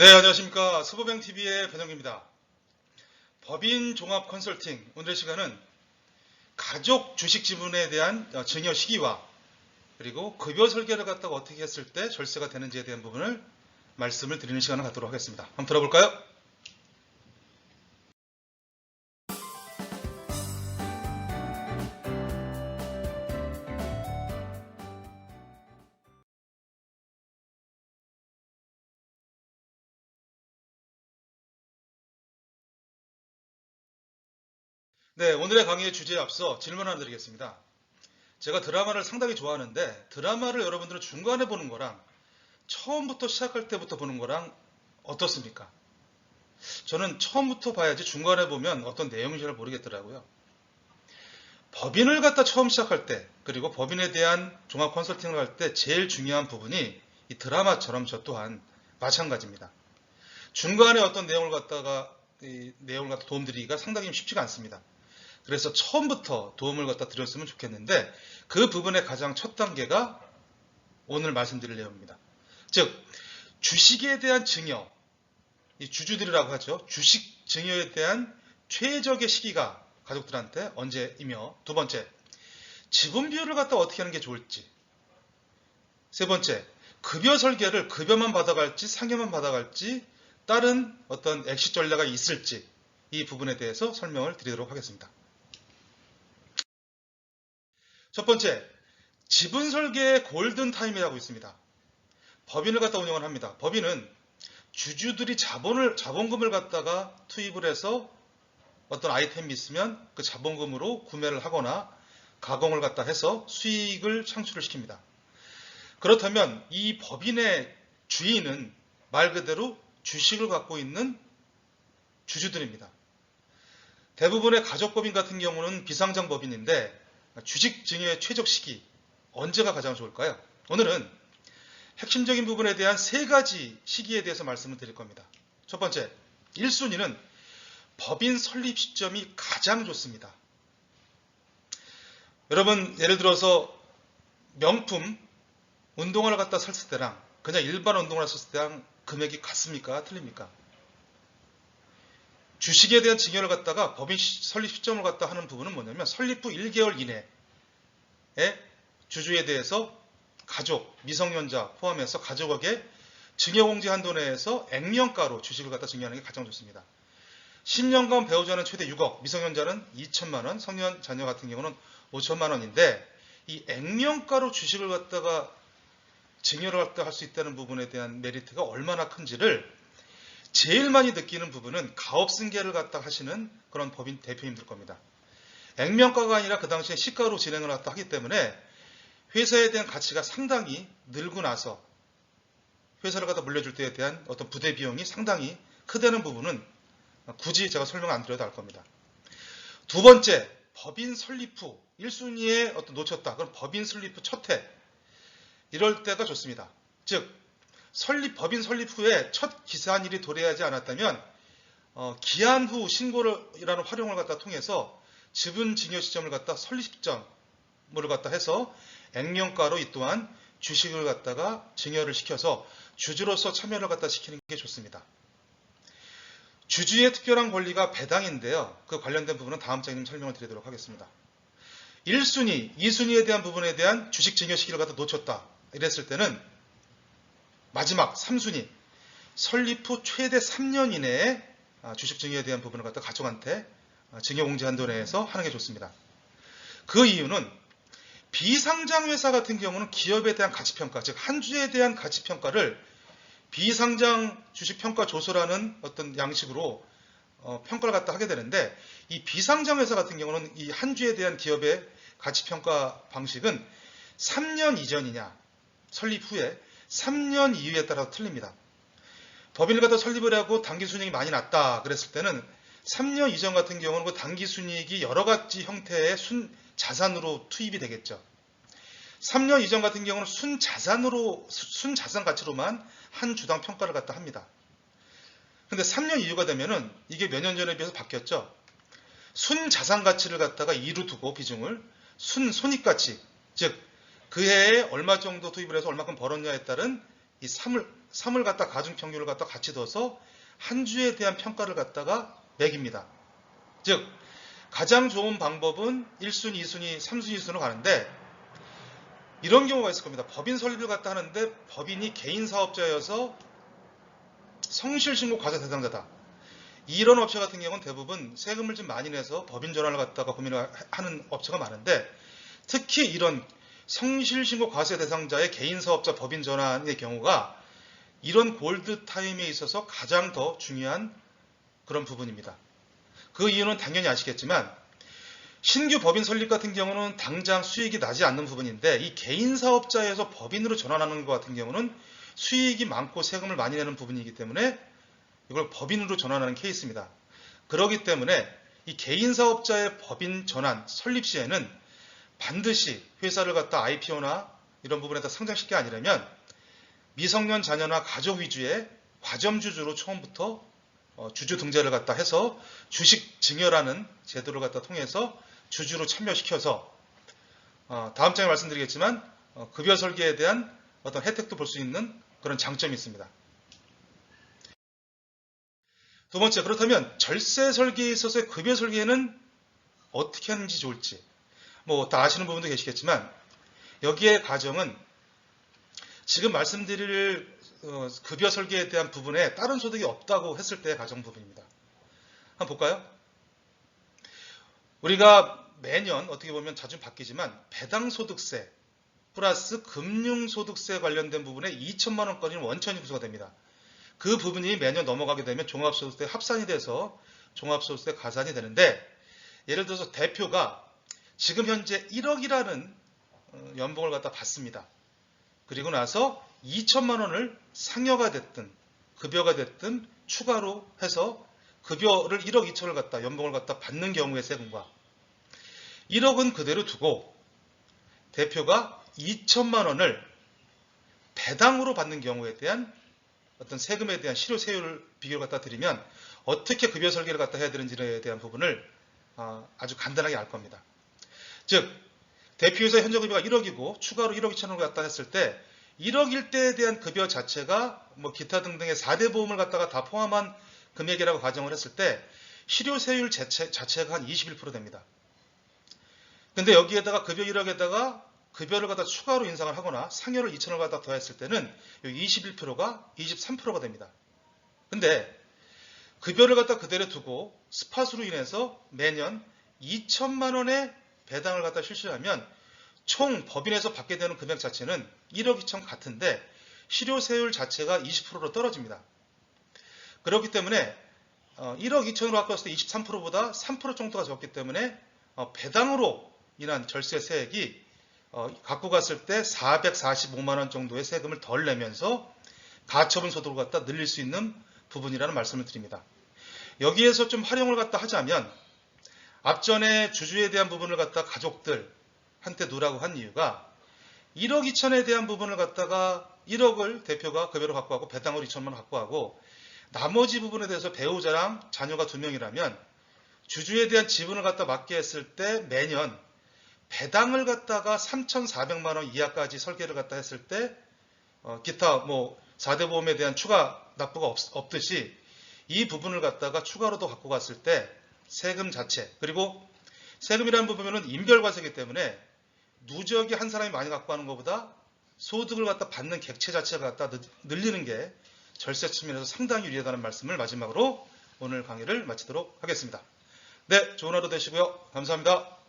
네, 안녕하십니까. 수보뱅TV의 변영기입니다. 법인 종합 컨설팅. 오늘의 시간은 가족 주식 지분에 대한 증여 시기와 그리고 급여 설계를 갖다가 어떻게 했을 때 절세가 되는지에 대한 부분을 말씀을 드리는 시간을 갖도록 하겠습니다. 한번 들어볼까요? 네, 오늘의 강의의 주제에 앞서 질문 하나 드리겠습니다. 제가 드라마를 상당히 좋아하는데 드라마를 여러분들은 중간에 보는 거랑 처음부터 시작할 때부터 보는 거랑 어떻습니까? 저는 처음부터 봐야지 중간에 보면 어떤 내용인지 잘 모르겠더라고요. 법인을 갖다 처음 시작할 때 그리고 법인에 대한 종합 컨설팅을 할 때 제일 중요한 부분이 이 드라마처럼 저 또한 마찬가지입니다. 중간에 어떤 내용을 갖다가 도움드리기가 상당히 쉽지가 않습니다. 그래서 처음부터 도움을 갖다 드렸으면 좋겠는데 그 부분의 가장 첫 단계가 오늘 말씀드릴 내용입니다. 즉 주식에 대한 증여, 이 주주들이라고 하죠. 주식 증여에 대한 최적의 시기가 가족들한테 언제이며, 두 번째, 지분 비율을 갖다 어떻게 하는 게 좋을지, 세 번째, 급여 설계를 급여만 받아갈지 상여만 받아갈지 다른 어떤 엑시 전략이 있을지 이 부분에 대해서 설명을 드리도록 하겠습니다. 첫 번째, 지분 설계의 골든타임이라고 있습니다. 법인을 갖다 운영을 합니다. 법인은 주주들이 자본금을 갖다가 투입을 해서 어떤 아이템이 있으면 그 자본금으로 구매를 하거나 가공을 갖다 해서 수익을 창출을 시킵니다. 그렇다면 이 법인의 주인은 말 그대로 주식을 갖고 있는 주주들입니다. 대부분의 가족법인 같은 경우는 비상장 법인인데 주식 증여의 최적 시기 언제가 가장 좋을까요? 오늘은 핵심적인 부분에 대한 세 가지 시기에 대해서 말씀을 드릴 겁니다. 첫 번째, 1순위는 법인 설립 시점이 가장 좋습니다. 여러분 예를 들어서 명품 운동화를 갖다 샀을 때랑 그냥 일반 운동화를 샀을 때랑 금액이 같습니까? 틀립니까? 주식에 대한 증여를 갖다가 법인 설립 시점을 갖다 하는 부분은 뭐냐면 설립 후 1개월 이내에 주주에 대해서 가족, 미성년자 포함해서 가족에게 증여공제 한도 내에서 액면가로 주식을 갖다 증여하는 게 가장 좋습니다. 10년간 배우자는 최대 6억, 미성년자는 2천만 원, 성년 자녀 같은 경우는 5천만 원인데 이 액면가로 주식을 갖다가 증여를 갖다 할 수 있다는 부분에 대한 메리트가 얼마나 큰지를 제일 많이 느끼는 부분은 가업승계를 갖다 하시는 그런 법인 대표님들 겁니다. 액면가가 아니라 그 당시에 시가로 진행을 갖다 하기 때문에 회사에 대한 가치가 상당히 늘고 나서 회사를 갖다 물려줄 때에 대한 어떤 부대 비용이 상당히 크다는 부분은 굳이 제가 설명 안 드려도 알 겁니다. 두 번째, 법인 설립 후 1순위에 어떤 놓쳤다. 그럼 법인 설립 후 첫 해. 이럴 때가 좋습니다. 즉, 법인 설립 후에 첫 기산일이 도래하지 않았다면 기한 후 신고라는 활용을 갖다 통해서 지분 증여 시점을 갖다 설립 시점을 갖다 해서 액면가로 이 또한 주식을 갖다가 증여를 시켜서 주주로서 참여를 갖다 시키는 게 좋습니다. 주주의 특별한 권리가 배당인데요. 그 관련된 부분은 다음 장에 설명을 드리도록 하겠습니다. 1순위, 2순위에 대한 부분에 대한 주식 증여 시기를 갖다 놓쳤다. 이랬을 때는 마지막 3순위, 설립 후 최대 3년 이내에 주식 증여에 대한 부분을 갖다 가족한테 증여 공제 한도 내에서 하는 게 좋습니다. 그 이유는 비상장 회사 같은 경우는 기업에 대한 가치평가, 즉 한 주에 대한 가치평가를 비상장 주식평가 조서라는 어떤 양식으로 평가를 갖다 하게 되는데 이 비상장 회사 같은 경우는 이 한 주에 대한 기업의 가치평가 방식은 3년 이전이냐 설립 후에 3년 이후에 따라서 틀립니다. 법인을 갖다 설립을 하고 당기순이익이 많이 났다 그랬을 때는 3년 이전 같은 경우는 그 당기순이익이 여러 가지 형태의 순자산으로 투입이 되겠죠. 3년 이전 같은 경우는 순자산 가치로만 한 주당 평가를 갖다 합니다. 근데 3년 이후가 되면은 이게 몇 년 전에 비해서 바뀌었죠. 순자산 가치를 갖다가 2로 두고 비중을 손익가치, 즉 그 해에 얼마 정도 투입을 해서 얼마큼 벌었냐에 따른 이 3을 갖다 가중평균을 갖다 같이 둬서 한 주에 대한 평가를 갖다가 매깁니다. 즉 가장 좋은 방법은 1순위, 2순위, 3순위 순으로 가는데 이런 경우가 있을 겁니다. 법인 설립을 갖다 하는데 법인이 개인 사업자여서 성실신고 과세 대상자다. 이런 업체 같은 경우는 대부분 세금을 좀 많이 내서 법인 전환을 갖다가 고민을 하는 업체가 많은데 특히 이런 성실신고 과세 대상자의 개인 사업자 법인 전환의 경우가 이런 골드 타임에 있어서 가장 더 중요한 그런 부분입니다. 그 이유는 당연히 아시겠지만 신규 법인 설립 같은 경우는 당장 수익이 나지 않는 부분인데 이 개인 사업자에서 법인으로 전환하는 것 같은 경우는 수익이 많고 세금을 많이 내는 부분이기 때문에 이걸 법인으로 전환하는 케이스입니다. 그렇기 때문에 이 개인 사업자의 법인 전환 설립 시에는 반드시 회사를 갖다 IPO나 이런 부분에다 상장시키게 아니라면 미성년 자녀나 가족 위주의 과점주주로 처음부터 주주 등재를 갖다 해서 주식 증여라는 제도를 갖다 통해서 주주로 참여시켜서 다음 장에 말씀드리겠지만 급여 설계에 대한 어떤 혜택도 볼 수 있는 그런 장점이 있습니다. 두 번째, 그렇다면 절세 설계에 있어서의 급여 설계는 어떻게 하는지 좋을지 뭐 다 아시는 부분도 계시겠지만 여기에 가정은 지금 말씀드릴 급여 설계에 대한 부분에 다른 소득이 없다고 했을 때의 가정 부분입니다. 한번 볼까요? 우리가 매년 어떻게 보면 자주 바뀌지만 배당소득세 플러스 금융소득세 관련된 부분에 2천만 원까지는 원천이 구조가 됩니다. 그 부분이 매년 넘어가게 되면 종합소득세 합산이 돼서 종합소득세 가산이 되는데 예를 들어서 대표가 지금 현재 1억이라는 연봉을 갖다 받습니다. 그리고 나서 2천만 원을 상여가 됐든 급여가 됐든 추가로 해서 급여를 1억 2천을 갖다 연봉을 갖다 받는 경우의 세금과 1억은 그대로 두고 대표가 2천만 원을 배당으로 받는 경우에 대한 어떤 세금에 대한 실효세율 비교를 갖다 드리면 어떻게 급여 설계를 갖다 해야 되는지에 대한 부분을 아주 간단하게 알 겁니다. 즉 대표회사의 현재 급여가 1억이고 추가로 1억 2천을 갖다 했을 때 1억일 때에 대한 급여 자체가 뭐 기타 등등의 4대 보험을 갖다가 다 포함한 금액이라고 가정을 했을 때 실효세율 자체가 한 21% 됩니다. 근데 여기에다가 급여 1억에다가 급여를 갖다 추가로 인상을 하거나 상여를 2천을 갖다 더했을 때는 여기 21%가 23%가 됩니다. 근데 급여를 갖다 그대로 두고 스팟으로 인해서 매년 2천만 원의 배당을 갖다 실시하면 총 법인에서 받게 되는 금액 자체는 1억 2천 같은데 실효세율 자체가 20%로 떨어집니다. 그렇기 때문에 1억 2천으로 갖고 왔을 때 23%보다 3% 정도가 적기 때문에 배당으로 인한 절세 세액이 갖고 갔을 때 445만 원 정도의 세금을 덜 내면서 가처분 소득을 갖다 늘릴 수 있는 부분이라는 말씀을 드립니다. 여기에서 좀 활용을 갖다 하자면 앞전에 주주에 대한 부분을 갖다 가족들한테 놓으라고 한 이유가 1억 2천에 대한 부분을 갖다가 1억을 대표가 급여로 갖고 가고 배당으로 2천만 원 갖고 가고 나머지 부분에 대해서 배우자랑 자녀가 2명이라면 주주에 대한 지분을 갖다 맞게 했을 때 매년 배당을 갖다가 3,400만 원 이하까지 설계를 갖다 했을 때 기타 뭐 4대 보험에 대한 추가 납부가 없듯이 이 부분을 갖다가 추가로도 갖고 갔을 때 세금 자체 그리고 세금이라는 부분은 인별과세이기 때문에 누적이 한 사람이 많이 갖고 가는 것보다 소득을 갖다 받는 객체 자체가 갖다 늘리는 게 절세 측면에서 상당히 유리하다는 말씀을 마지막으로 오늘 강의를 마치도록 하겠습니다. 네, 좋은 하루 되시고요. 감사합니다.